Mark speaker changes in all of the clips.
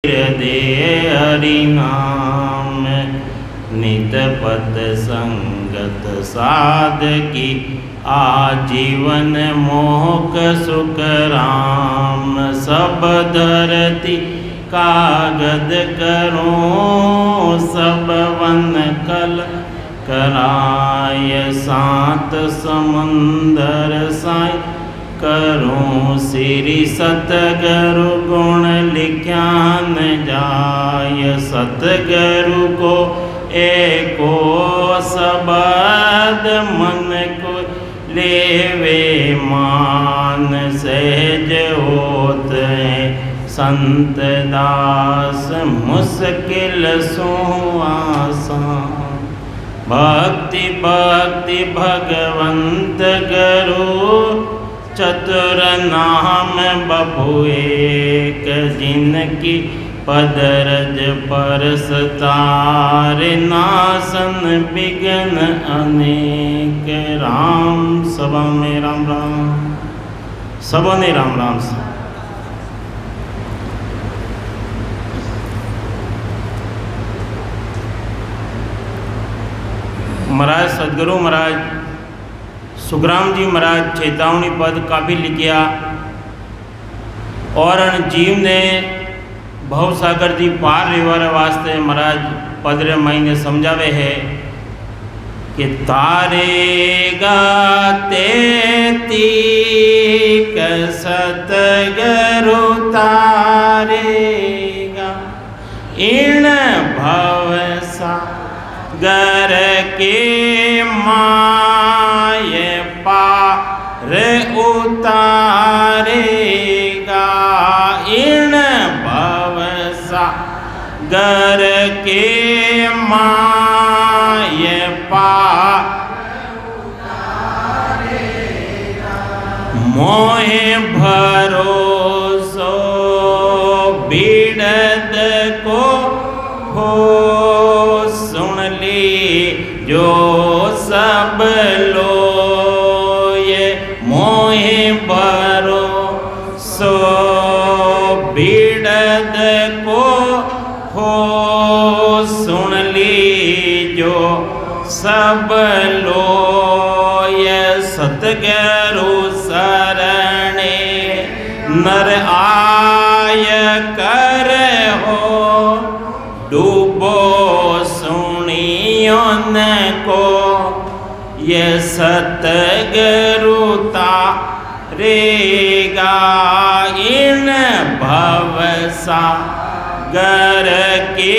Speaker 1: दे हरि नाम नित पद संगत साधकी आजीवन मोहक सुख राम। सब धरती कागद करो सब वन कल कराय सात समंदर साय करूं श्री सतगुरु गुण लिख्या न जाय। सतगुरु को एको सबद मन को लेवे मान सहज होत संत दास मुश्किल सो आसान। भक्ति भक्ति भगवंत गुरु चतुर नाम बभु एक जिनकी पदरज परस तार नासन विघ्न अनेक। राम सभा में राम राम, सबों ने राम राम से। महाराज सदगुरु महाराज सुखराम जी महाराज चेतावनी पद काफ़ी लिखिया और जीव ने भवसागर जी पार रेवार वास्ते महाराज पदरे महीने समझावे है कि तारेगा तेती सतगुरु तारेगा इन भवसा गर के माय पार उतारेगा। इन भवसा गर के माय पार उतारेगा। मोहे भरोसो बिड़द को हो सुन ली जो सब लोय। मोहे भरोसो बिड़द को हो सुन ली जो सब लोय। सतगुरु सरणे नर आय कर हो डूबो सुनियो न को ये सतगुरु तारेगा। इन भवसा गर के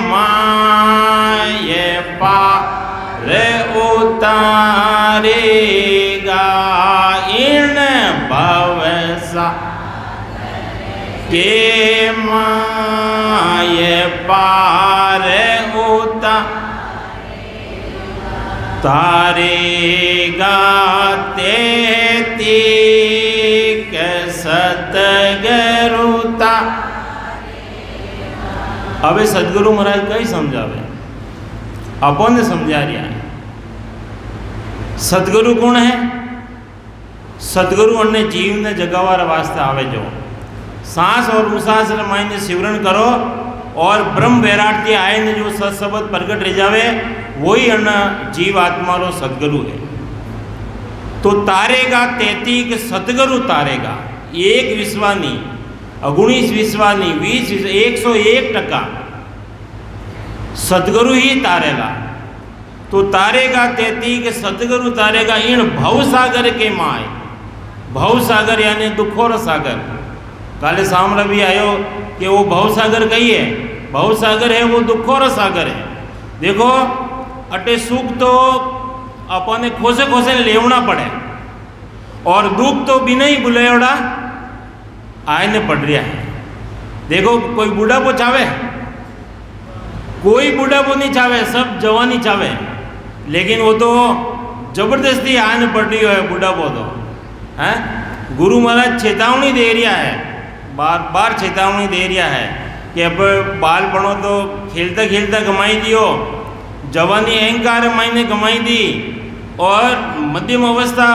Speaker 1: माय पार उतारेगा। इन भवसा के माय पार तारेगा। तेती सतगुरु तारेगा। अबे सदगुरु महाराज कई समझावे अपन ने समझा रिया है। सदगुरु कौन है? सदगुरु अन्य जीव ने जगावार वास्ते आवे जो सांस और उसास मायने सिमरन करो और ब्रह्म वैराग्य आए ने जो सत्सबद प्रगट रह जावे वही अन्न जीव आत्मा रो सदगुरु है। तो तारेगा तेती के सतगुरु तारेगा। एक विश्वानी 19 विश्वानी 20 101% सदगुरु ही तारेगा। तो तारेगा तेती के सतगुरु तारेगा। इन भवसागर के माय, भवसागर यानी दुखोर सागर। काले सामने भी आयो कि वो भवसागर कही है, भवसागर है वो दुखोर सागर है। देखो अटे सुख तो अपने खोसे खोसे लेवना पड़े और दुख तो बिना ही बुलेवड़ा आयने पड़ रहा है। देखो कोई बूढ़ापो चावे, कोई बूढ़ापो नहीं चावे, सब जवानी चावे, लेकिन वो तो जबरदस्ती आयने पड़ रही है बूढ़ापो तो है। गुरु महाराज चेतावनी दे रहा है, बार बार चेतावनी दे रहा है कि अब बालपणों तो खेलता खेलता कमाई दियो, जवानी अहंकार मायने कमाई दी और मध्यम अवस्था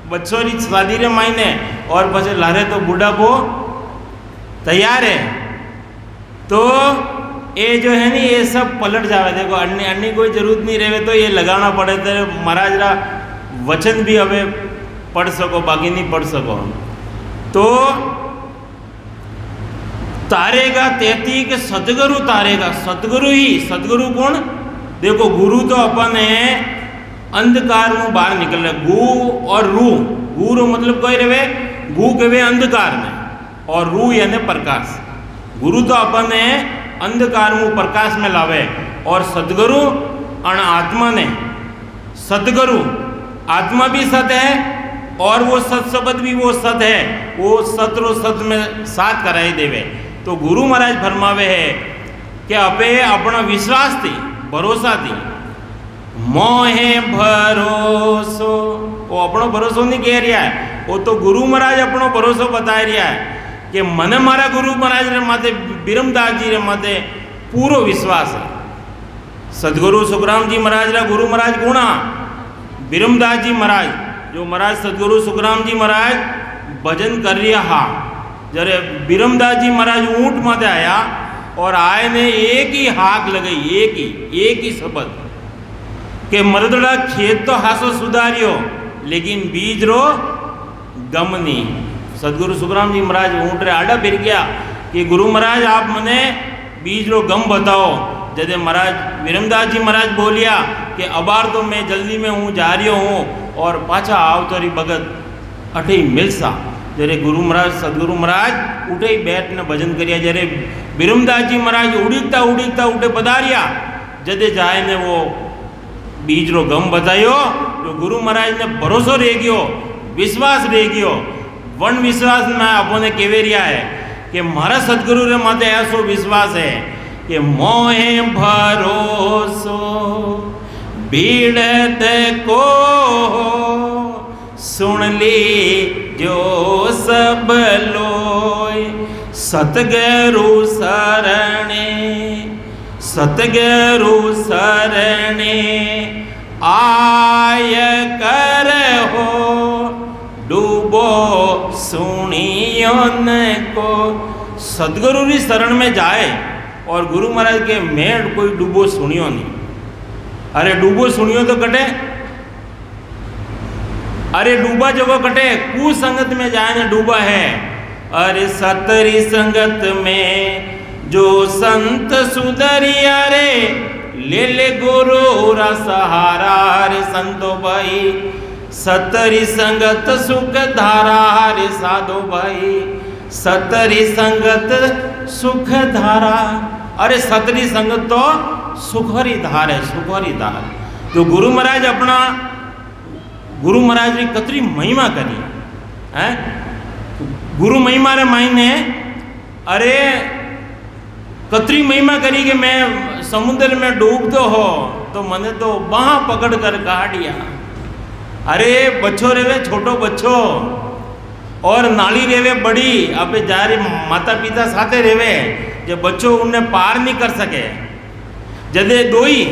Speaker 1: बच्चों शादी रे मायने और पछे लारे तो बूढ़ा को तैयार है तो ये जो है नी ये सब पलट जावे। देखो अन्य कोई जरूरत नहीं रहे तो ये लगाना पड़े तो महाराज रा वचन भी हमें पढ़ सको, बाकी नहीं पढ़ सको। तो तारेगा तेती के सतगुरु तारेगा, सतगुरु ही, सतगुरु कौन? देखो गुरु तो अपन है अंधकार में बाहर निकल रहे, गु और रू, गुरु मतलब कोई रहे, गु कहे अंधकार में और रू यानी प्रकाश। गुरु तो अपन है अंधकार में प्रकाश में लावे और सतगुरु अण आत्मा ने, सतगुरु आत्मा भी सत है और वो सत शब्द भी वो सत है, वो सतरो सत में साथ कराई देवे। तो गुरु महाराज फरमावे है कि अपे अपना विश्वास थी, भरोसा थी, मोहे भरोसो, वो अपनो भरोसो नहीं कह रहा है, वो तो गुरु महाराज अपनो भरोसो बता रहा है कि मने मारा गुरु महाराज रे माथे, बिरमदास जी रे माथे पूरो विश्वास है। सदगुरु सुखराम जी महाराज रा गुरु महाराज गुणा बिरमदास जी महाराज, जो महाराज सदगुरु सुखराम जी महाराज भजन कर रहा हा, जरे बिरमदास जी महाराज ऊंट माथे आया और आए ने एक ही हाक लगाई, एक ही शब्द के मरदड़ा खेत तो हासो सुधारियो लेकिन बीज रो गम नहीं। सदगुरु सुखराम जी महाराज ऊँट रे आड़ा फिर गया कि गुरु महाराज आप मने बीज रो गम बताओ। जदे महाराज विरमदास जी महाराज बोलिया कि अबार तो मैं जल्दी में हूँ, जा रही हूँ और पाछा आव तोरी भगत अठे मिलसा। जरे गुरु महाराज सदगुरु महाराज उठे ही बैठ ने भजन करिया। जरे विरमदास जी महाराज उड़ीकता उड़ीकता उठे पधारिया, जदे जाए ने वो बीज रो गम बतायो, जो गुरु महाराज ने भरोसो रह गयो, विश्वास रह गयो। वन विश्वास में अपने केवेरिया है कि मारा सदगुरु रे माथे ऐसो विश्वास है कि मोहे भरोसो भीड़त को सुन ली जो सब लोय, सतगुरु सरणे सतगुरु सरणे आय कर हो, डूबो सुनियो न को। सदगुरु री शरण में जाए और गुरु महाराज के मेड़ कोई डूबो सुनियो नहीं। अरे डूबो सुनियो तो कटे, अरे डूबा जगह कटे, कुसंगत में जाए ना डूबा है। अरे सतरी संगत में जो संत सुधरिया रे, ले गुरु रा सहारा रे संतो भाई। सतरी संगत सुख धारा रे साधो भाई, सतरी संगत सुख धारा। अरे सतरी संगत तो सुखरी धार है, सुखरी धार। तो गुरु महाराज अपना, गुरु महाराज ने कतरी महिमा करी है। गुरु महिमा रे मायने अरे कतरी महिमा करी कि मैं समुद्र में डूबतो हो तो मने तो बाह पकड़ कर काटिया। अरे बच्चो रेवे छोटो बच्चो और नाली रेवे बड़ी, अबे जा रही माता पिता साथे रेवे, जो बच्चों उन्हें पार नहीं कर सके। जदे दो ही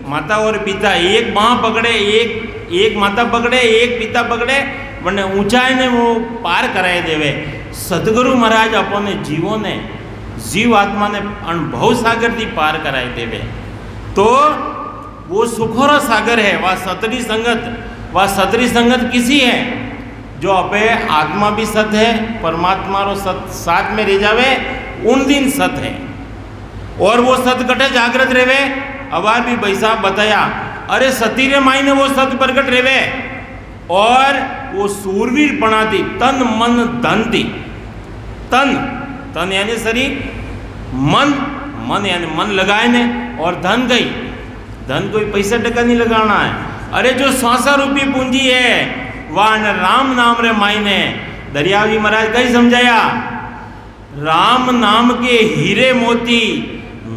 Speaker 1: माता और पिता एक बाह पकड़े, एक माता पकड़े एक पिता पकड़े, वरने ऊंचाई ने वो पार कराए देवे। सतगुरु महाराज अपने जीवों ने, जीव आत्मा ने अनुभव सागर थी पार कराए देवे। तो वो सुखोरा सागर है, वह सतरी संगत, वह सतरी संगत किसी है जो अपे आत्मा भी सत है, परमात्मा रो सत साथ में रह जावे, उन दिन सत है। और वो सत कटे जागृत रेवे। अबार भी भाई साहब बताया, अरे सतीरे माई ने वो सत प्रकट रेवे और वो सूरवीर पना थी, तन मन धन थी। तन, तन यानी शरीर, मन, मन यानी मन लगाए ने, और धन गई, धन कोई पैसा टका नहीं लगाना है। अरे जो सांसा रूपी पूंजी है वह राम नाम रे मायने। दरियावी महाराज कहीं समझाया, राम नाम के हीरे मोती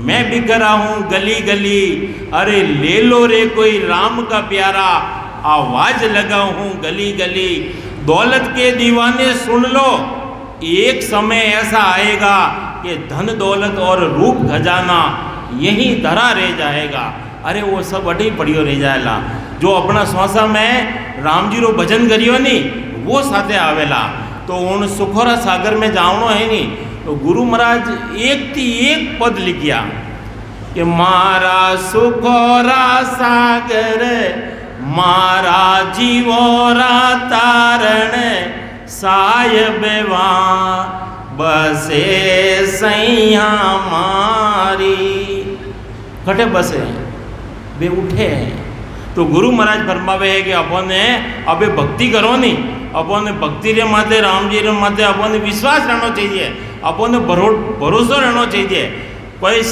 Speaker 1: मैं बिखरा हूँ गली गली। अरे ले लो रे कोई राम का प्यारा, आवाज लगाऊं हूँ गली गली। दौलत के दीवाने सुन लो, एक समय ऐसा आएगा कि धन दौलत और रूप खजाना यही धरा रह जाएगा। अरे वो सब अटी पड़ियो रह जाएगा। जो अपना स्वासा में राम जी रो भजन करियो नी, वो साथे आवेला। तो उन सुखोरा सागर में जावनो है नी, तो गुरु महाराज एक थी एक पद लिखिया कि मारा सुखोरा सागर मारा जीवोरा तारण साहेब वहाँ बसे सैया मारी कटे बसे वे उठे हैं। तो गुरु महाराज फरमावे है कि अपन ने अबे भक्ति करो नहीं, अपन ने भक्ति रे माथे राम जी रे माथे अपन ने विश्वास रहना चाहिए, अपन ने भरोसा रहना चाहिए। कोई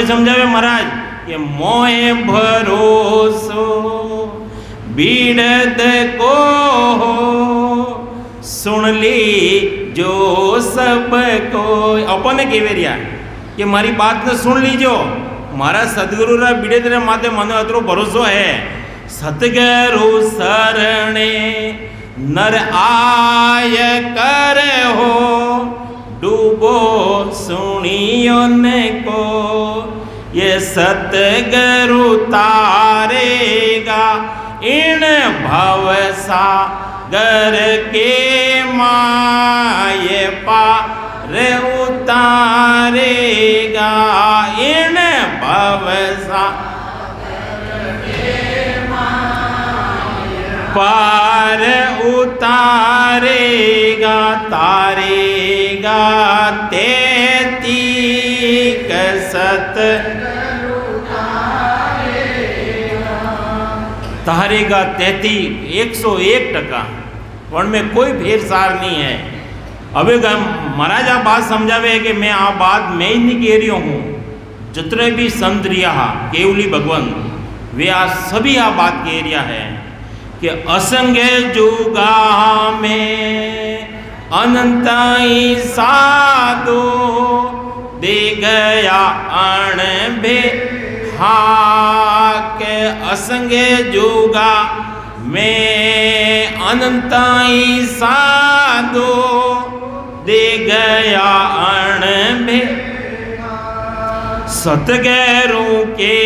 Speaker 1: समझावे महाराज कि मोहे भरोसो बीड़द को सुन ली जो सब को। अपन ने केवे रिया कि मारी बात ने सुन लीजो, मारा सदगुरु रा बीड़द रे माथे मने अतरो भरोसो है। सतगुरु सरणे नर आय कर हो डूबो सुनियो ने को ये सतगुरु तारेगा इन भव सागर के माये पार उतारेगा इन भव पार उतारेगा तारेगा तेती कसत तारेगा 101% पण में कोई फेरसार नहीं है। अबे महाराज आ बात समझावे है कि मैं आ बात मैं ही नहीं कह रही हूँ, जितने भी संत रिया केवली भगवान वे आ सभी आ बात कह रिया है कि असंग जुगा में अनंताई साधो दे गया अण भे के असंग जुगा में अनंताई साधो दे गया अण भे सतगुरु के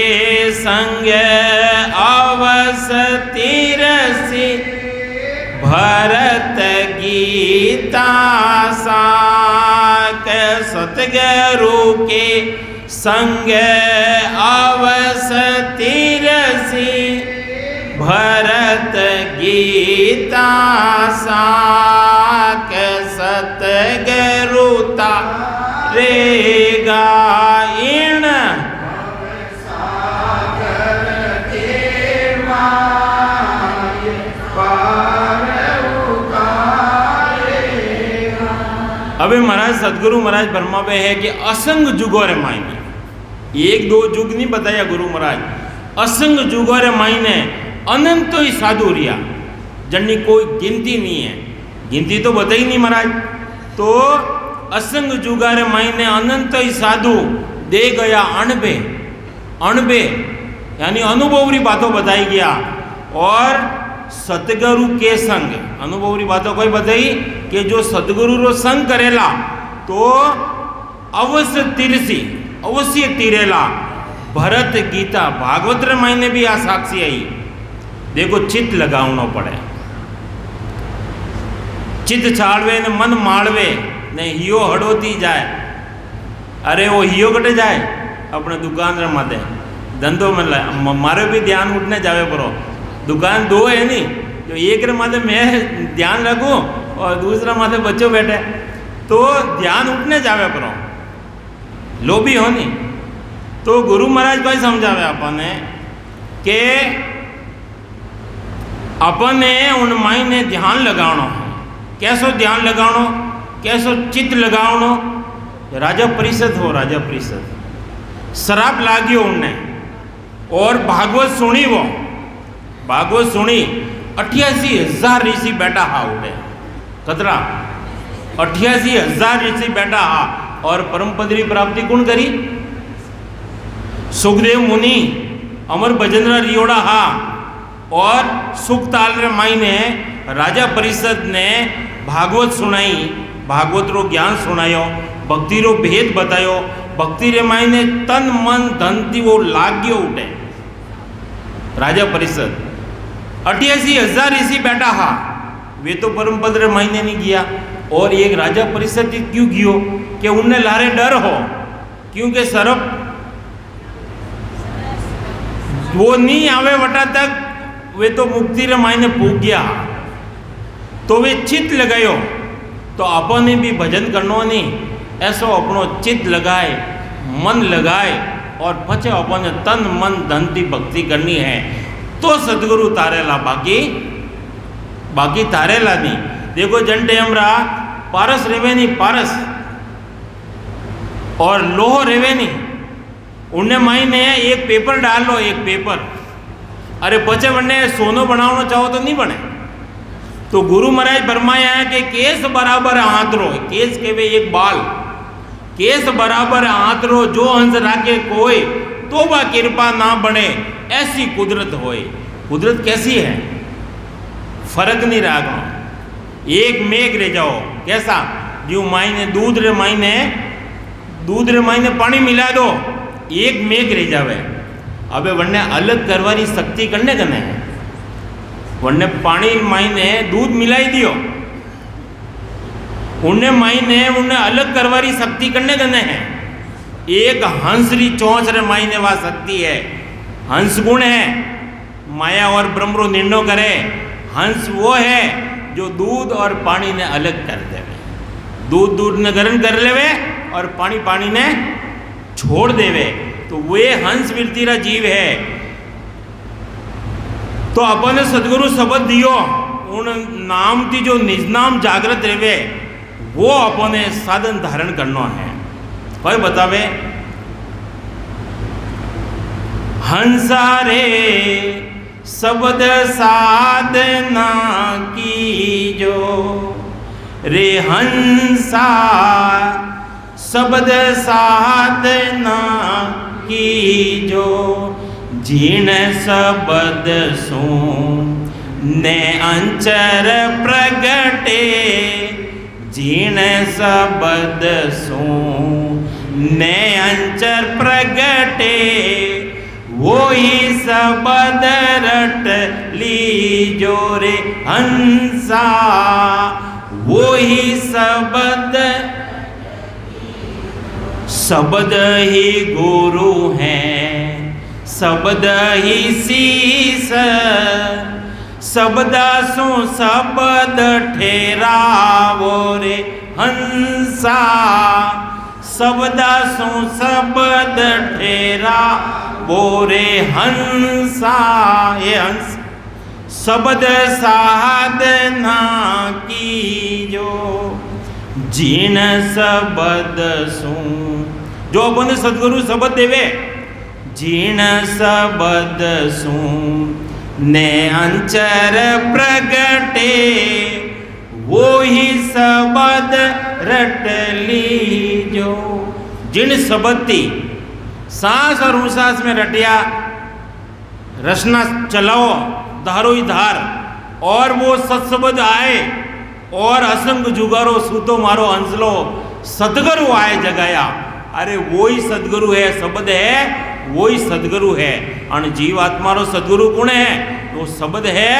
Speaker 1: संग अवसती रसी भरत गीता साक। सतगुरु के संग अवसती रसी भरत गीता साक। सतगुरु तारेगा इन अबे महाराज सदगुरु महाराज फरमावे है कि असंग जुगो रे मायने, एक दो जुग नहीं बताया गुरु महाराज, असंग जुगो रे मायने अनंत ही साधु रिया जन्नी कोई गिनती नहीं है, गिनती तो बताई नहीं महाराज। तो असंग जुगा रे मायने अनंत ही साधु दे गया अणबे, अणबे यानी अनुभवरी बातों बताई गया। और सतगुरु के संग अनुभवरी बातों कोई बताई कि जो सतगुरु रो संग करेला तो अवश्य तिरसी अवश्य तिरेला। भरत गीता भागवत रे मायने भी आ साक्षी आई। देखो चित्त लगावनो पड़े, चित्त छाड़वे ने मन माड़वे ने हियो हड़ोती जाए। अरे वो हियो कटे जाए अपने दुकान रे माथे धंधो में मारे भी ध्यान उठने जावे परो। दुकान दो है नहीं, जो एक रे माथे मैं ध्यान रखूँ और दूसरा माथे बच्चों बैठे तो ध्यान उठने जावे परो, लोभी हो नहीं। तो गुरु महाराज भाई समझावे अपने के अपने उन मायने ध्यान लगावनो है। कैसो ध्यान लगावनो, कैसो चित्त लगावनो। राजा परिषद हो, राजा परिषद शराब लागियो उनने और भागवत सुनी, वो भागवत सुनी 88,000 ऋषि बैठा हा उठे कतरा 88,000 ऋषि बैठा हा। और परम पदवी प्राप्ति कौन करी? सुखदेव मुनि अमर भजनरा रियोड़ा हा। और सुखताल रे मायने राजा परिषद ने भागवत सुनाई, भागवत रो ज्ञान सुनायो, भक्ति रो भेद बतायो। भक्ति रे मायने तन मन धन थी वो लाग्यो उठे। राजा परिषद 88,000 ऋषि बैठा हा, वे तो परम पद रे मायने नहीं किया। और एक राजा परिस्थिति क्यों गयो कि उन्हें लारे डर हो, क्योंकि सरप वो नहीं आवे वटा तक वे तो मुक्ति रे मायने पूग गया, तो वे चित लगायो। तो अपने भी भजन करनो नहीं, ऐसो अपनो चित लगाए, मन लगाए और पछे अपने तन मन धन की भक्ति करनी है तो सदगुरु तारेला, बाकी तारेला नहीं। देखो जंटे हमरा पारस रेवे नहीं, पारस और लोह रेवे नहीं, उन्हें मायने एक पेपर डाल लो, एक पेपर, अरे पचे बनने सोनो बनाना चाहो तो नहीं बने। तो गुरु महाराज फरमाया है कि केस बराबर आंतरो, केस के वे एक बाल, केस बराबर आंतरो जो हंस राखे कोई तो वह कृपा ना बने, ऐसी कुदरत होए। कुदरत कैसी है, फर्क नहीं रहा। एक मेघ रह जाओ, कैसा जो मायने दूध रे मायने पानी मिला दो, एक मेघ रह जावे। अबे वन्ने अलग करवारी शक्ति करने है, वन्ने पानी मायने दूध मिलाई दियो, उन्हें मायने उन्हें अलग करवारी शक्ति करने है। एक हंस री चोंच रे मायने वह शक्ति है, हंस गुण है, माया और ब्रह्म रो निर्णय करे। हंस वो है जो दूध और पानी ने अलग कर देवे, दूध ने ग्रहण कर लेवे और पानी ने छोड़ देवे, तो वे हंस वृत्ति रा जीव है। तो अपन सदगुरु शब्द दियो, उन नाम की जो निज नाम जागृत रहे वो अपने साधन धारण करना है। कोई बतावे, हंसा रे शब्द साधना की जो रे, हंसा शब्द साधना की जो, जीण शब्द सो ने अंचर प्रगटे, जीण शब्द सो ने अंचर प्रगटे, वो ही शब्द रट लीजो रे हंसा, वो ही शब्द ही गुरु है, शब्द ही शीस, शब्द सो शब्द ठेरावो रे हंसा, शब्द सो शब्द ठेरावो रे हंसा। ये हंस शब्द साधना की जो, जीण शब्द सो, जो अपन सदगुरु शब्द देवे, जीण शब्द सो ने अंचर प्रगटे, वो ही शब्द रट लीजो। जिन शब्द थी सांस और उसास में रटिया, रचना चलाओ धारो ही धार, और वो सत्शब्द आए और असंग जुगारो सूतो मारो हंसलो, सदगुरु आए जगाया। अरे वो ही सदगुरु है, शब्द है वो ही सदगुरु है। और जीव आत्मा रो सदगुरु कौन है, तो शब्द है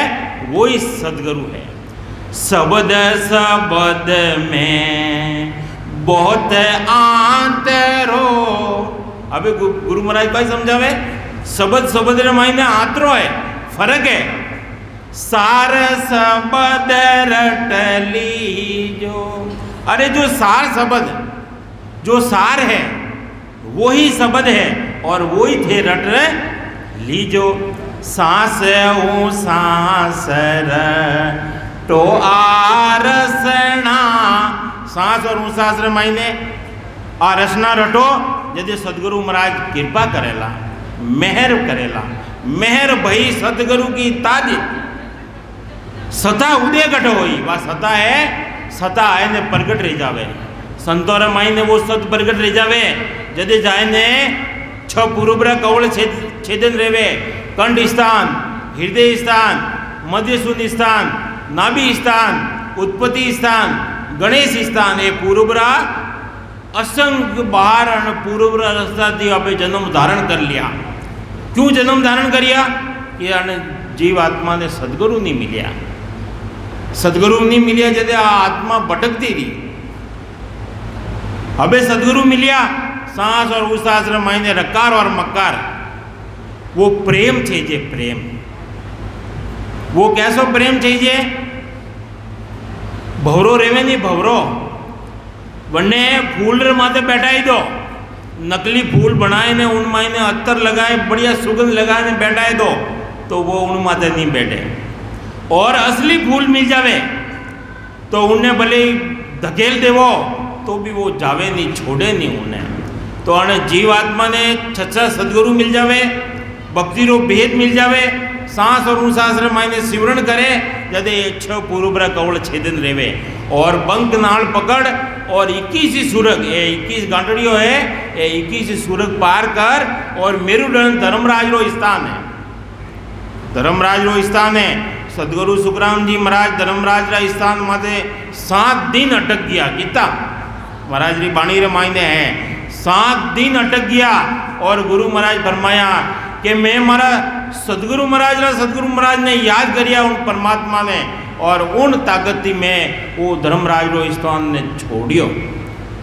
Speaker 1: वो ही सदगुरु है। शब्द शब्द में बहुत आंतरो, अबे गुरु महाराज भाई समझावे, शब्द रे मायने आंतरो है, फर्क है। सार शब्द रट लीजो, अरे जो सार शब्द, जो सार है वही शब्द है और वही थे रट लीजो। सांस ओ सांस तो आरसना, सांस और सांस रे मायने आरसना रटो, यदि सदगुरु महाराज कृपा करेला, मेहर करेला, मेहर भई सदगुरु की ताज सता उदय घट होई, वह सता है, सता आए ने प्रगट रह जावे, संतोर माई ने वो सत प्रगट रह जावे। यदि जाए ने छ पुरुब्र कवल छेदन रेवे, कंठ स्थान, हृदय स्थान, मध्य शून्य स्थान, नाभि स्थान, उत्पत्ति स्थान, गणेश स्थान, ये पुरुब्रा असंख्य बार पुरुब्र रस्ता थी आपे जन्म धारण कर लिया। क्यों जन्म धारण करिया, कि जीव आत्मा ने सदगुरु नहीं मिलिया। सदगुरु नहीं मिलिया जदे आ आत्मा भटकती रही। अबे सदगुरु मिलिया, सांस और उसास रे मायने रकार और मकार, वो प्रेम चाहिए, प्रेम। वो कैसो प्रेम चाहिए? भवरो रेवे नहीं, भवरो वन्ने फूल रे माथे बैठाई दो, नकली फूल बनाए ने उन मायने अत्तर लगाए, बढ़िया सुगंध लगाए ने बैठाए दो, तो वो उन माथे नहीं बैठे। और असली फूल मिल जावे तो उन्हें भले धकेल देवो तो भी वो जावे नहीं, छोड़े नहीं उन्हें। तो अने जीव आत्मा ने छछा सदगुरु मिल जावे, भक्ति रो भेद मिल जावे, सांस और उसास रे मायने सिमरण करे, जदे छह पूर्व कवल छेदन रेवे और बंक नाल पकड़ और 21 सुरग, ये 21 गांठड़ियों है, ये 21 सुरग पार कर और मेरुदंड धर्मराज रो स्थान है, धर्मराज रो स्थान है। सदगुरु सुखराम जी महाराज धर्मराज रा स्थान माथे 7 दिन अटक गया। कितना महाराज री बाणी रे मायने है 7 दिन अटक गया और गुरु महाराज फरमाया कि मैं मारा सदगुरु महाराज ने याद करिया उन परमात्मा ने और उन ताकती में वो धर्मराज रो स्थान ने छोड़ियो।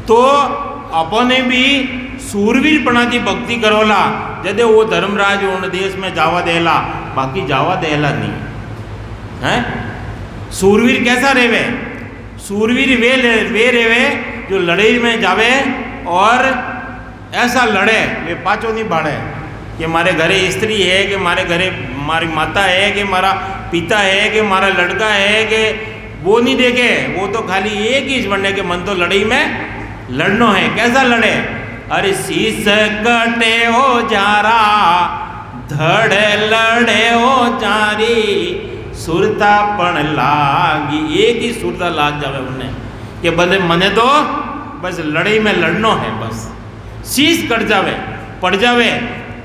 Speaker 1: तो अपने भी सूरवीरपणा की भक्ति करोला, जदे वो धर्मराज उन देश में जावा देला, बाकी जावा देला नहीं है। सूरवीर कैसा रेवे? सूरवीर वे रेवे जो लड़ाई में जावे और ऐसा लड़े, वे पाछो नहीं भाड़े कि मारे घरे स्त्री है, कि मारे घरे मारी माता है, कि मारा पिता है, कि मारा लड़का है, कि वो नहीं देखे। वो तो खाली एक ही बनने के मन तो लड़ाई में लड़नो है। कैसा लड़े? अरे शीस कटे हो जारा, धड़ लड़े हो जारी, सुरता पण लागी। एक ही सुरता लाग जावे उन्हें कि बंदे मने तो बस लड़ाई में लड़नो है, बस शीस कट जावे, पड़ जावे,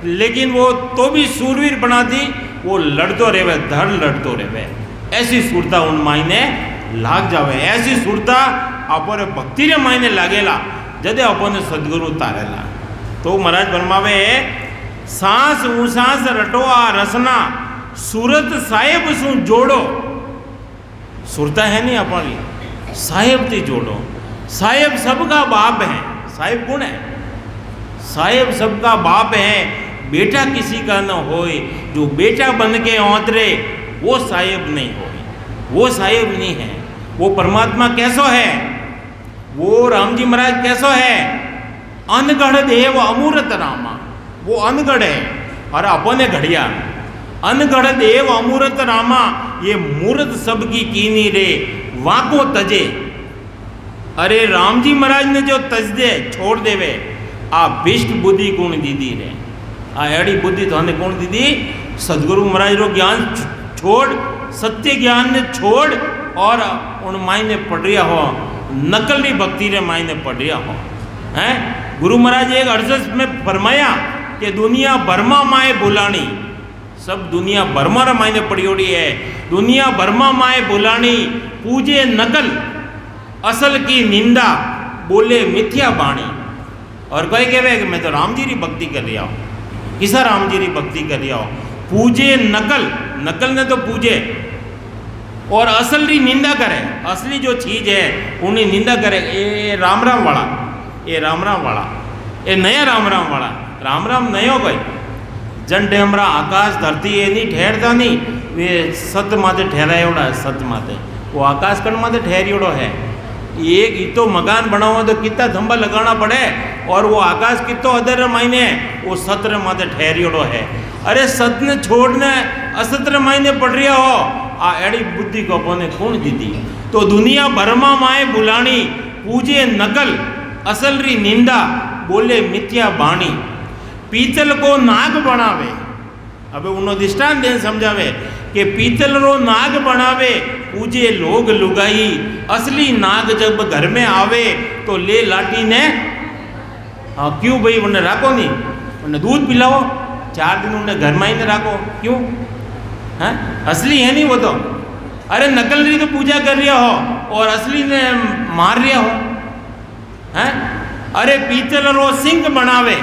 Speaker 1: लेकिन वो तो भी सूरवीर बना दी, वो लड़तो रेवे, धड़ लड़तो रेवे। ऐसी सुरता उन मायने लाग जावे। ऐसी सुरता अपने भक्ति रे मायने लागेला जदे अपने सदगुरु तारेला। तो महाराज फरमावे सांस उसास रटो आ रसना, सूरत साहेब सु जोड़ो। सुरता है नहीं अपनी, साहेब थी जोड़ो। साहेब सबका बाप है, साहेब कौन है? साहेब सबका बाप है, बेटा किसी का न होए। जो बेटा बन के औतरे वो साहेब नहीं होए, वो साहेब नहीं है। वो परमात्मा कैसो है? वो राम जी महाराज कैसो है? अनगढ़ देव अमूर्त रामा, वो अनगढ़ है और अपने घड़िया। अनगढ़ देव अमूर्त रामा, ये मूर्त सबकी कीनी रे वाको तजे। अरे राम जी महाराज ने जो तज दे छोड़ देवे, आ भिष्ट बुद्धि कौन दीदी रे? आ एड़ी बुद्धि तो हने कौन दीदी? सदगुरु महाराज रो ज्ञान छोड़, सत्य ज्ञान ने छोड़ और उन मायने पढ़ रिया हो, नकली भक्ति रे मायने पढ़ रिया हो। हैं गुरु महाराज एक अर्जस में फरमाया कि दुनिया बर्मा माए बुलानी, सब दुनिया बर्मा रे मायने पढ़ियोड़ी है। दुनिया बर्मा माए बुलानी, पूजे नकल असल की निंदा, बोले मिथ्या बाणी। और कोई कहे कि मैं तो राम जी री भक्ति कर रहा हूँ, किसा राम जी री भक्ति कर रहा हूँ। पूजे नकल, नकल ने तो पूजे और असल री निंदा करे। असली जो चीज है उन्हें निंदा करे। ये राम राम वाला, ये राम राम वाला, ये नया राम राम वाला। राम राम नयो कोई जन टेमरा आकाश धरती ये नहीं ठहरता नहीं, वे सत माते ठहरायोड़ा है। सत माते वो आकाश कण माते ठहरियोड़ो है। एक इतो मकान बनाओ तो कितना थंबा लगाना पड़े और वो आकाश कितो अदर मायने वो सत्र माते ठहरियोड़ो है। अरे सत ने छोड़ने असत्र मायने पड़ रहा हो, आ एड़ी बुद्धि को अपने कौन दीदी? तो दुनिया बर्मा माए बुलानी, पूजे नकल असल री निंदा, बोले मिथ्या बाणी। पीतल को नाग बनावे। अब उन्होंने दृष्टांत देन समझावे कि पीतल रो नाग बनावे, पूजे लोग लुगाई। असली नाग जब घर में आवे तो ले लाठी ने क्यों भाई उन्हें राखो नहीं, उन्हें दूध पिलाओ, 4 दिन उन्हें घर में ही नहीं राखो, क्यों? हैं असली है नहीं वो तो। अरे नकल रही तो पूजा कर रहा हो और असली ने मार रहा हो। हैं अरे पीतल रो सिंह बनावे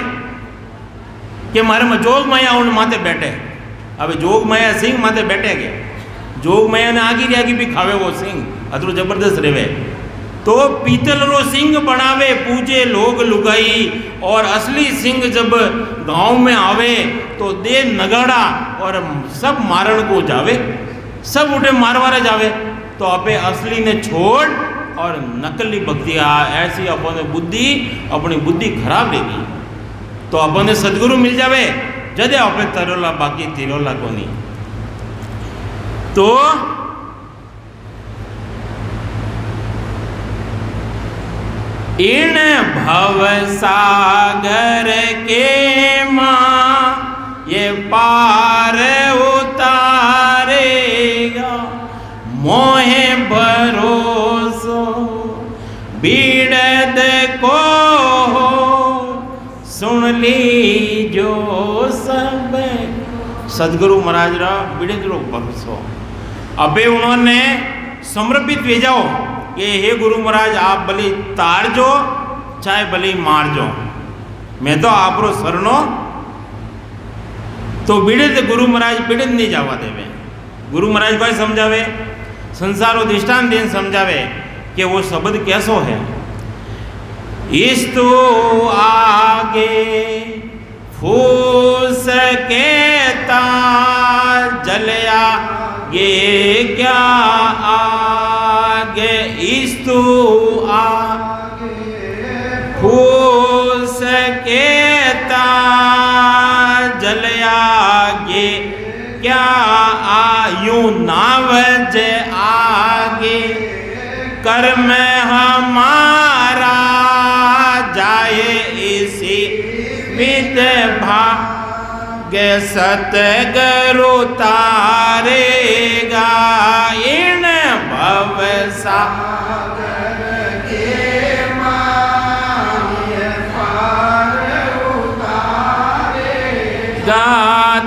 Speaker 1: कि मारे में जोग माया उन माते बैठे। अब जोग माया सिंह माते बैठे गए जोग मैंने आगी भी खावे वो सिंह अतरो जबरदस्त रेवे। तो पीतल रो सिंह बनावे पूजे लोग लुगाई, और असली सिंह जब गांव में आवे तो दे नगाड़ा और सब मारण को जावे, सब उठे मारवारे जावे। तो आपे असली ने छोड़ और नकली भक्तियाँ ऐसी अपने बुद्धि, अपनी बुद्धि खराब रहेगी। तो अपने सदगुरु मिल जावे जदे आपे तरोला बाकी तिरोला को नहीं। तो इन भव सागर के माँ ये पार उतारेगा, मोहे भरोसो बीड़द को सुन ली जो सब। सदगुरु महाराज रा बीड़द रो भरोसो। अबे उन्होंने समर्पित भेजाओ कि हे गुरु महाराज आप भली तार जो चाहे भली मार जो, मैं तो आप रो शरणो। तो बीड़द गुरु महाराज बीड़द नहीं जावा देवे। गुरु महाराज को समझावे, संसारो दृष्टांत देन समझावे कि वो शब्द कैसो है। इस तो आगे फूस के तार जलया ये क्या आगे, इस तो आगे फूस के तार जलया ये क्या आयु नावज आगे, कर्म हमारा जाए इसी विद भाग्य सतगुरु तारेगा। इन भव सागर के माय पार उतारेगा,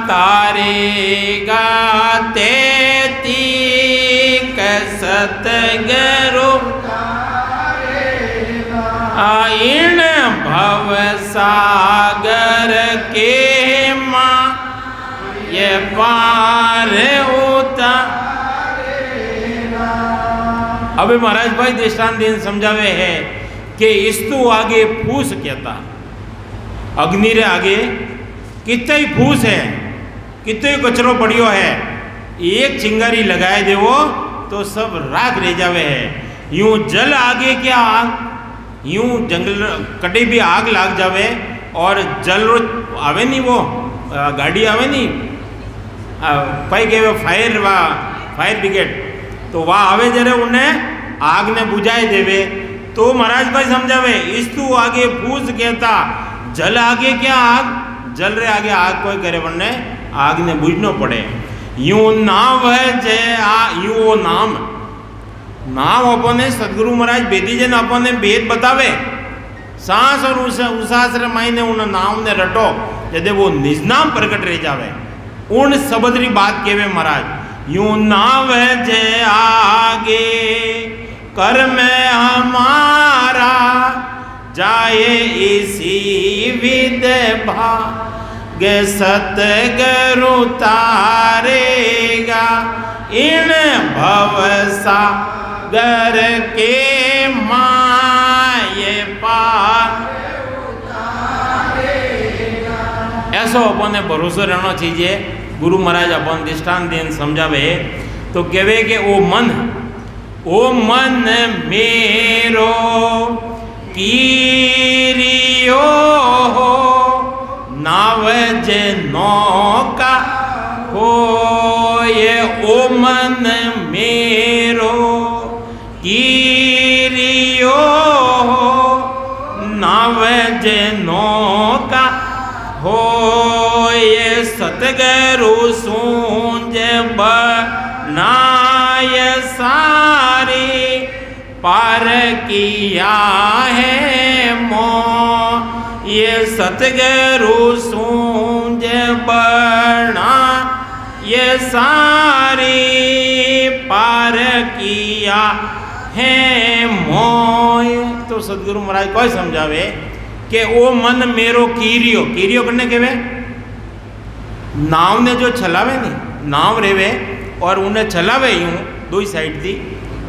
Speaker 1: तारेगा तेती सतगुरु इन भव सागर के माँ ये पार उतारेगा। अबे महाराज भाई दृष्टांत दिन समझावे है कि इस्तु आगे फूस कहता, अग्नि रे आगे कितने ही फूस है, कितने कचरो पड़ियो है, एक चिंगारी लगाए देवो तो सब राख रह जावे है। यूं जल आगे क्या आग, यूं जंगल कटे भी आग लाग जावे और जल आवे नहीं, वो गाड़ी आवे नहीं, पाई गए फायर ब्रिगेड, तो वहाँ आवे जरे उन्हें आग ने बुझाए देवे। तो महाराज भाई समझावे इस्तु आगे फूस कहता, जल आगे क्या आग, जल रे आगे आग कोई करे वरने आग ने बुझनो पड़े। यूं नाम है जय आ यूं नाम नाम अपने सदगुरु महाराज बेदी जन अपने भेद बतावे, सांस और उसास रे मायने उन नाम ने रटो जदे वो निज नाम प्रकट रह जावे। उन सबदरी बात केवे महाराज, यूं नाम है जय आगे कर्म हमारा जाए इसी विद भाग्य सतगुरु तारेगा। इन भव सागर के माय पार ऐसो अपने भरोसा रहना चाहिए। गुरु महाराज अपन दृष्टांत देन समझावे तो कहवे कि ओ मन मेरो कीरियो नावज नौका हो, ये ओ मन मेरो कीरियो नावज नौका हो, ये सतगुरु सूंज बनाय सारी पार किया है मोह, ये सतगुरु सूंज बना ये सारी पार किया है मोह। तो सदगुरु महाराज कोई समझावे कि ओ मन मेरो कीरियो, कीरियो करने के वे नाव ने जो छलावे नहीं नाव रेवे और उन्हें चलावे यूँ दो साइड थी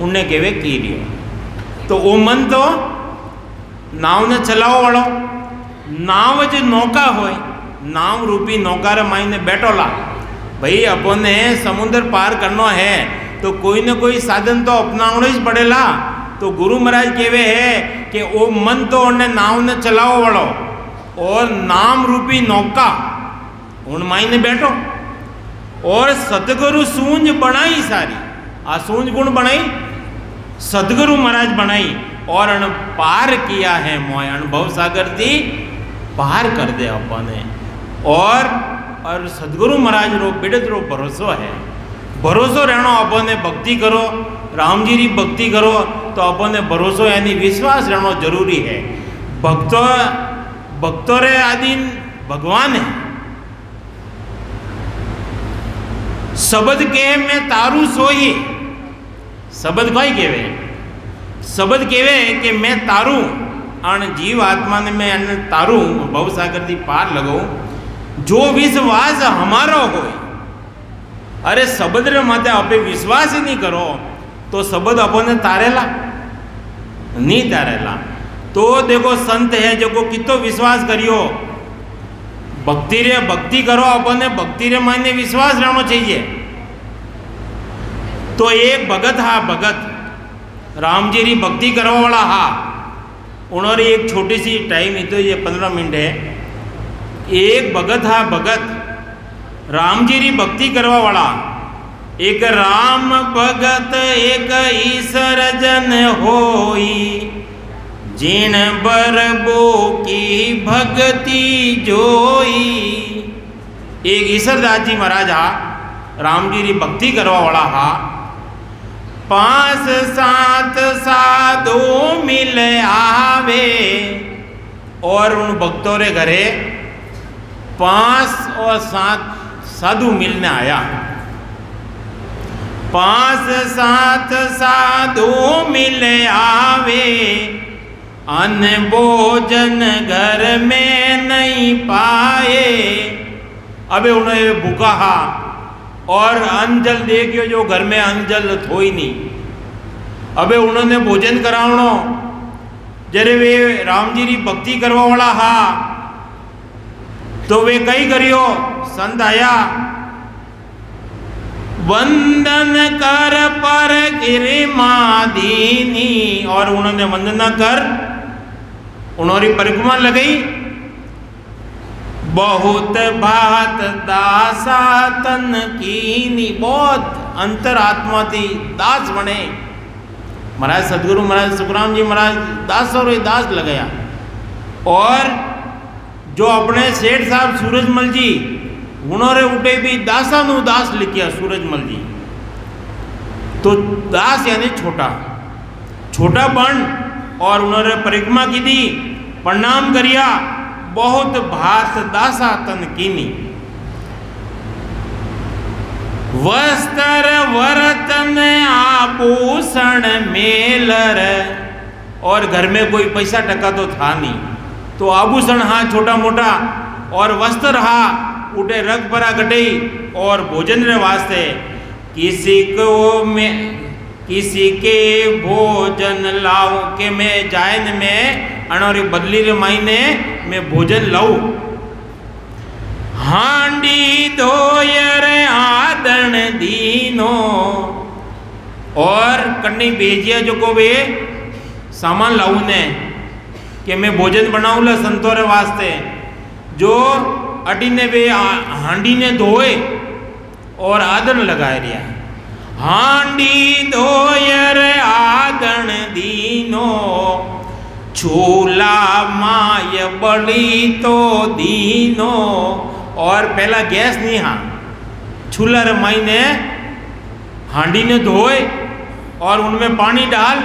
Speaker 1: उन्हें कहवे की रियो। तो वो मन तो नाव ने चलाव वालों नाव जो नौका होय नाव रूपी नौका रे मायने बैठोला भाई अपने समुद्र पार करना है तो कोई न कोई साधन तो अपनावना ही पड़ेला। तो गुरु महाराज कहवे है कि वो मन तो उन्हें नाव ने चलाओ वालो और नाम रूपी नौका उन मायने बैठो और सतगुरु सूंझ बनाई सारी आ सूंझ गुण बनाई सतगुरु महाराज बनाई और अन पार किया है मोय अनुभव सागर थी पार कर दे अपने और सदगुरु महाराज रो बिड़त रो भरोसो है। भरोसो रहना अपने भक्ति करो राम जी री भक्ति करो तो अपने भरोसो यानी विश्वास रहना जरूरी है। भक्तों रे आदि भगवान है। शब्द के मैं तारू सोई शब्द कोई केवे शब्द केवे कि मैं तारू अण जीव आत्मा ने मैं अन तारू भवसागर थी पार लगो जो विश्वास हमारो हो। अरे शब्द रे माते आपे विश्वास ही नहीं करो तो शब्द अपने तारेला नहीं तारेला। तो देखो संत है जो को कितो विश्वास करियो भक्ति करो अपने भक्ति रे मायने विश्वास रहना चाहिए। तो एक भगत हा भगत राम जी री भक्ति करवा वाला हा उन्होंने एक छोटी सी टाइम ही तो ये 15 मिनट है। एक भगत हा भगत राम जी री भक्ति करवा वाला एक राम भगत एक ईश्वर जन होई जिन बरबो की भक्ति जोई। एक ईश्वरदास जी महाराज हा राम जी री भक्ति करवा वाला हा 5-7 साधु मिल आवे और उन भक्तों रे घरे 5 और 7 साधु मिलने आया। 5-7 साधु मिल आवे अन्न भोजन घर में नहीं पाए। अबे उन्हें भूखा हा और अन्न जल दे गयो जो घर में अन्न जल थो ही नहीं। अबे उन्होंने भोजन करावनो जरे वे राम जी री भक्ति करवा वाला हा तो वे कई करियो संत आया वंदन कर पर गिरे मादीनी और उन्होंने वंदना कर उन्होंने परिक्रमा लगाई। बहुत बात दासा तन कीनी बहुत अंतरात्मा थी दास बने। महाराज सदगुरु महाराज सुखराम जी महाराज दास और दास लगाया। और जो अपने सेठ साहब सूरजमल जी उन्होंने उठे भी दासा नु दास लिखिया सूरजमल जी। तो दास यानी छोटा छोटा बन और उन्होंने परिक्रमा की दी प्रणाम करिया बहुत भात दासा तन कीनी। वस्त्र वरतन आभूषण मेलर और घर में कोई पैसा टका तो था नहीं तो आभूषण हा छोटा मोटा और वस्त्र हा उठे रग परा गटई और भोजन रे वास्ते किसी के भोजन लाओ के मैं जायन में अणोरी बदली रे मायने मैं भोजन लाऊ। हांडी धोयर आदन दीनो और कन्नी भेजिया जो को वे सामान लाऊ ने कि मैं भोजन बनाऊँ ला संतों रे वास्ते जो अटी ने वे हांडी ने धोए और आदन लगाए रिया। हांडी धोयर आदन दीनो चूल्हा माय बड़ी तो दीनो और पहला गैस नहीं हाँ चूल्हा रे माई ने हांडी ने धोए और उनमें पानी डाल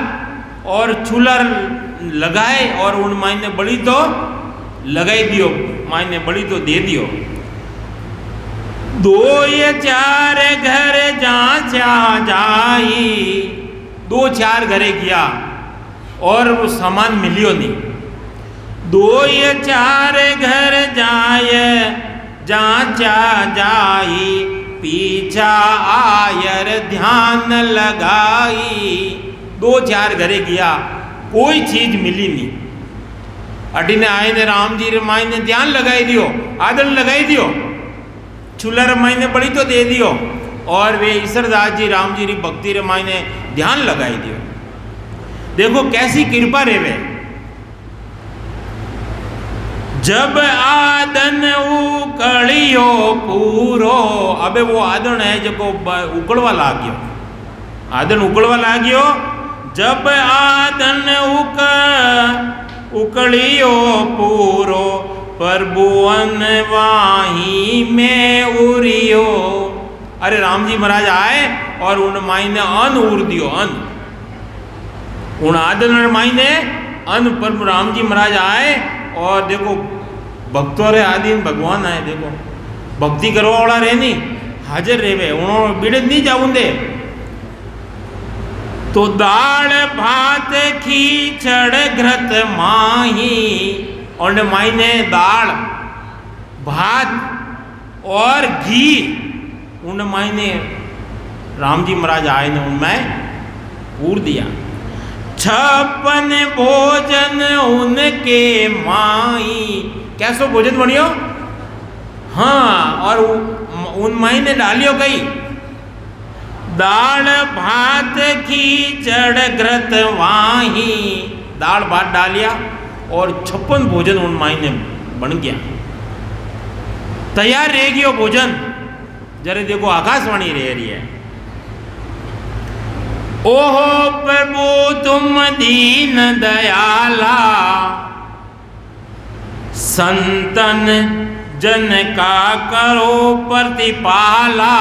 Speaker 1: और चूल्हा लगाए और उन माई ने बड़ी तो लगाई दियो माई ने बड़ी तो दे दियो। 2-4 घर जा जाई 2-4 घरे गया और वो सामान मिलियो नहीं। 2-4 घर जाए जाचा जाई पीछा आयर ध्यान लगाई। 2-4 घरे गया, कोई चीज मिली नहीं। अटी ने आए ने राम जी रे माई ने ध्यान लगाई दियो, आदन लगाई दियो, चूल्हा रे माई ने बड़ी तो दे दियो, और वे ईश्वरदास जी राम जी री भक्ति रे माई ने ध्यान लगाई दियो। देखो कैसी कृपा रेवे। जब आदन उकलियो पूरो, अबे वो आदन है जो उकड़वा लाग्यो, आदन उकड़वा लाग्यो। जब आदन उकलियो पूरो, प्रभुवन वाही में उरियो। अरे राम जी महाराज आए और उन माई ने अन्न उड़ दियो, अन्न उन आदन माई ने अन्न पर राम जी महाराज आए। और देखो भक्तों रे आदि भगवान आए, देखो भक्ति करवा वाला रे नहीं हाजिर रेवे, उन्होंने बिड़े नहीं जाऊं दे। तो दाल भात खींचड़ घृत माही, और माई ने दाल भात और घी उन माई ने राम जी महाराज आए ने उनमें पूर दिया। 56 भोजन उनके माई, कैसो भोजन बनियो। हाँ, और उन माई ने डालियो गई दाल भात खीचड़ घृत वाही, दाल भात डालिया और 56 भोजन उन माई ने बन गया, तैयार रह गयो भोजन। जरे देखो आकाशवाणी रह रही है। ओहो प्रभु तुम दीन दयाला, संतन जन का करो प्रतिपाला।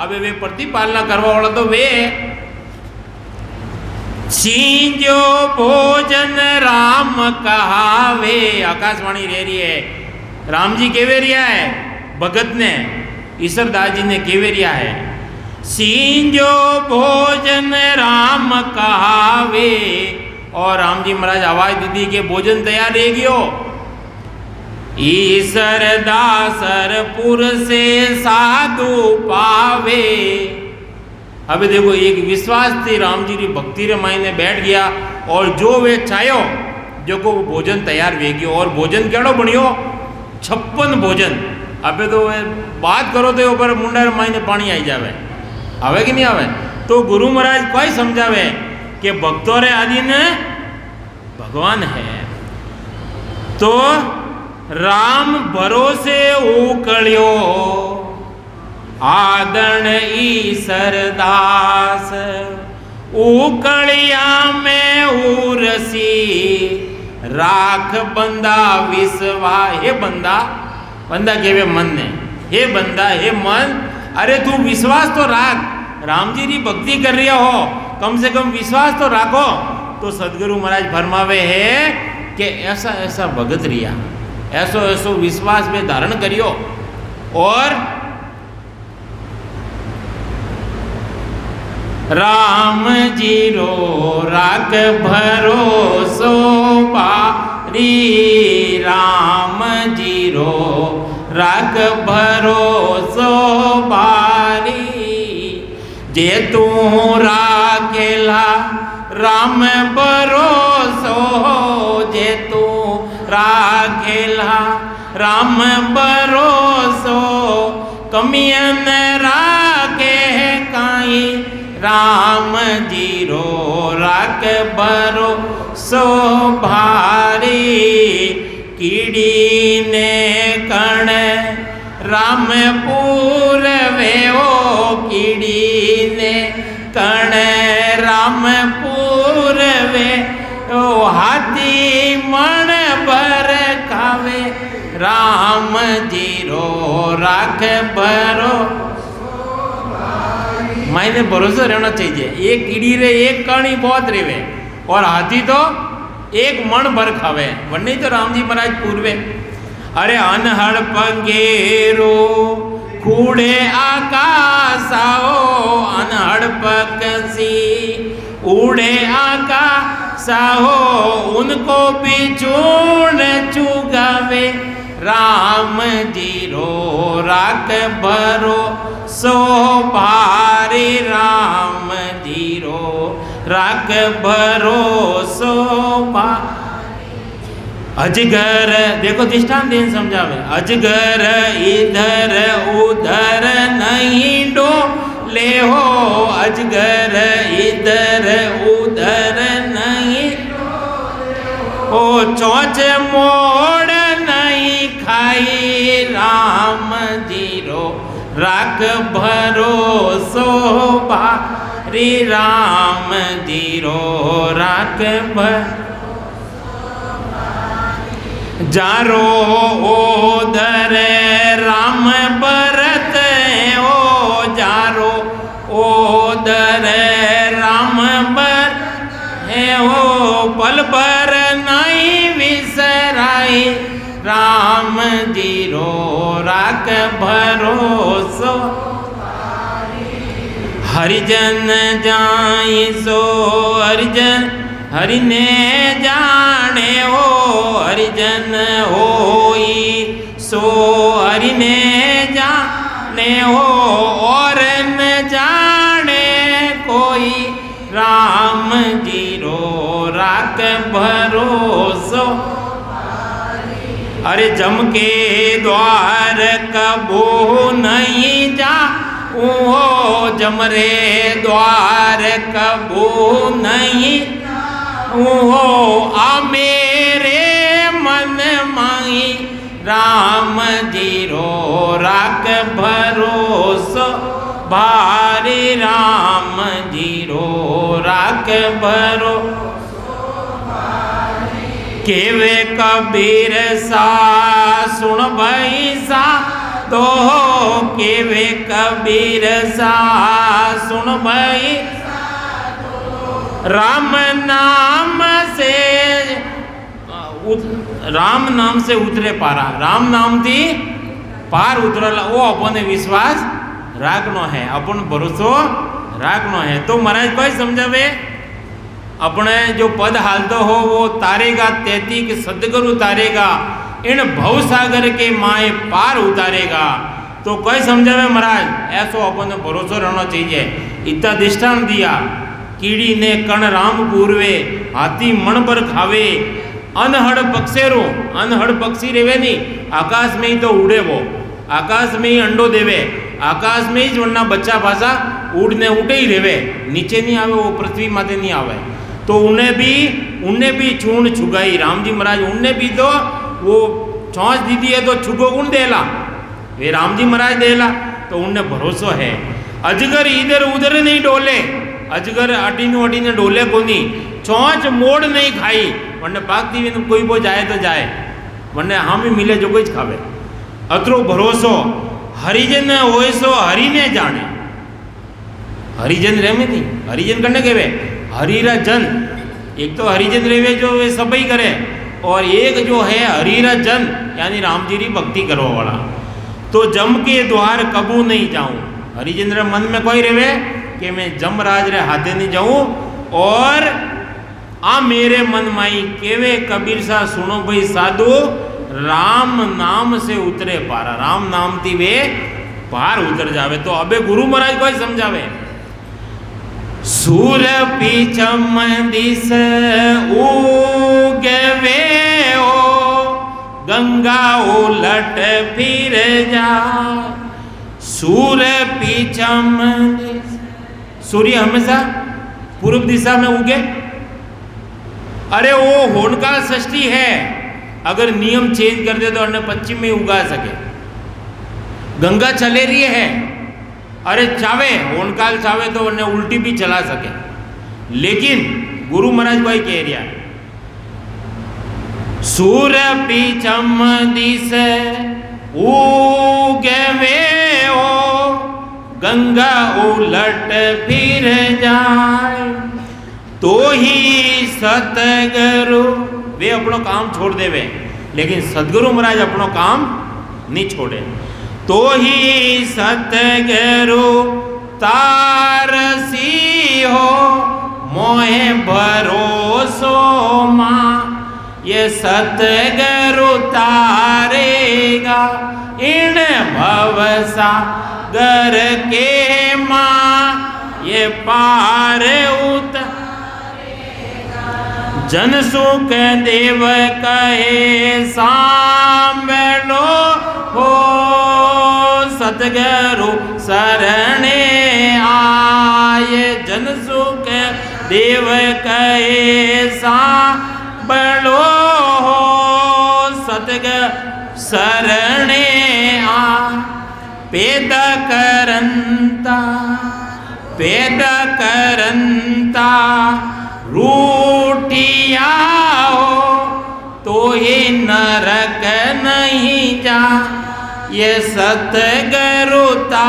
Speaker 1: अबे वे प्रतिपालना करवा वाला तो वे। छींजो भोजन राम कहावे, आकाशवाणी रह रही है। राम जी केवे रिया है, भगत ने ईश्वरदास जी ने केवे रिया है। सींजो भोजन राम कहावे, और राम जी महाराज आवाज दीदी के भोजन तैयार रह गयो। ईश्वर दासरपुर से साधु पावे। अभी देखो एक विश्वास थी राम जी की भक्ति रे मायने बैठ गया, और जो वे चाहो जो को भोजन तैयार वे गयो। और भोजन केड़ो बनियो, 56 भोजन। अबे तो बात करो तो ऊपर मुंडा मायने पानी आई जावे, आवे कि नहीं आवे। तो गुरु महाराज कोई समझावे कि भक्तों रे आदि ने भगवान है। तो राम भरोसे उकड़ियो, आदन ईसर दास, उकड़िया में उरसी, राख बंदा विश्वा। हे बंदा, बंदा केवे मन ने, हे बंदा हे मन, अरे तू विश्वास तो राख, राम जी की भक्ति कर रही हो, कम से कम विश्वास तो राखो। तो सदगुरु महाराज फरमावे है कि ऐसा ऐसा भगत रिया, ऐसो ऐसो विश्वास में धारण करियो। और राम जी रो राख भरोसो पारी, राम जी रो राख भरोसो पारी। जे तू राखेला राम भरोसो, जे तू राखेला राम भरोसो, कमियन राखे काई, राम जी रो राख भरोसो भारी। कीड़ी ने कण राम पूरवे, ओ कीड़ी ने कण राम पूरवे, ओ हाथी मन भर खावे, राम जी रो राख भरो। मायने भरोसा रहना चाहिए। एक कीड़ी रे एक कणी बहुत रेवे, और हाथी तो एक मन भर खावे, वरने तो राम जी महाराज पूर्वे। अरे अनहड़ पंगेरो कूड़े आकाशाओ, अनहड़ पक्षी उड़े आकाशाओ, उनको भी चूर्ण चुगावे, राम जीरो राख भरोसो भारी राम जीरो राख भरोसो अजगर देखो दृष्टांत देन समझावे अजगर इधर उधर नहीं डोले हो अजगर इधर उधर नहीं ओ चोंच मोड़ नहीं खाई राम जीरो राख भरोसो भारी राम जीरो राख भरोसो जारो ओदर राम भरत ओ जारो ओदर राम भर है ओ पल भर नहीं विसराई राम जीरो राख भरोसो हरिजन जाई सो हरिजन हरि ने जाने हो हरिजन होई सो हरि ने जाने हो और न जाने कोई राम जीरो राख भरोसो अरे जम के द्वार कबू नहीं जा ओ जमरे द्वार कबू नहीं ओ आ मेरे मन माई राम जीरो राख भरोसो भारी राम जीरो राख भरोसो केवे कबीर सा सुन भाई सा तो केवे कबीर सा सुन भाई राम नाम से उतरे पारा राम नाम थी पार उतरला वो अपने विश्वास राखनो है अपन भरोसो राखनो है। तो महाराज कोई समझावे अपने जो पद हालतो हो वो तारेगा तेती के सदगुरु तारेगा इन भवसागर के माए पार उतारेगा। तो कोई समझावे महाराज ऐसो अपन भरोसो रहना चाहिए। इतना दृष्टांत दिया कीड़ी ने कण राम पूर्वे हाथी मण पर खावे अनहड़ पक्षेरो अनहड़ पक्षी रेवे नहीं आकाश में ही तो उड़े वो आकाश में ही अंडो देवे आकाश में ही वरना बच्चा भाषा उड़ने उड़े ही रेवे नीचे नहीं आवे वो पृथ्वी माते नहीं आवे। तो उन्हें भी चूर्ण छुगाई राम जी महाराज उन्हें भी तो वो चौंच दीदी है तो छुगो गुण देला वे राम जी महाराज देला। तो उन्हें भरोसो है अजगर इधर उधर नहीं डोले अजगर अटीने डोले कोनी चौंच मोड़ नहीं खाई वरने पाकती भी कोई वो जाए तो जाए वरने हम ही मिले जो कोई खावे अतरो भरोसो हरिजन होए सो हरि ने जाने हरिजन रेवे नहीं हरिजन करने के वे हरिरा जन एक तो हरिजन रेवे जो वे सब ही करे और एक जो है हरिरा जन यानी राम जी की भक्ति करो वाला। तो जम के द्वार कबू नहीं जाऊं हरिजन मन में कोई रेवे कि मैं जमराज रे हाथे नहीं जाऊं और आ मेरे मन माई केवे कबीर सा सुनो भाई साधु राम नाम से उतरे पारा राम नाम थी वे पार उतर जावे। तो अबे गुरु महाराज कोई समझावे सूर पीछम दिस उगवे ओ गंगा उलट फिर जा सूर पीछम सूर्य हमेशा पूर्व दिशा में उगे। अरे वो होनकाल षष्ठी है अगर नियम चेंज कर दे तो अन्य पश्चिम में उगा सके। गंगा चले रही है अरे चावे होनकाल चावे तो अन्य उल्टी भी चला सके। लेकिन गुरु महाराज भाई कह रहा है सूर पीछम दिस उगवे ओ गंगा उलट फिर जाए तो ही सतगुरु वे अपनो काम छोड़ देवे लेकिन सदगुरु महाराज अपनो काम नहीं छोड़े। तो ही सतगुरु तारसी हो मोहे भरोसो मां ये सतगुरु तारेगा इन भव सागर के माँ, ये पार जन सुख देव कहे सांभलो हो, सतगुरु शरणे आए। जन सुख देव कहे सांभलो हो, सतगुरु शरणे आ। पैदा करंता रूठिया हो, तो ही नरक नहीं जा। ये सतगुरु ता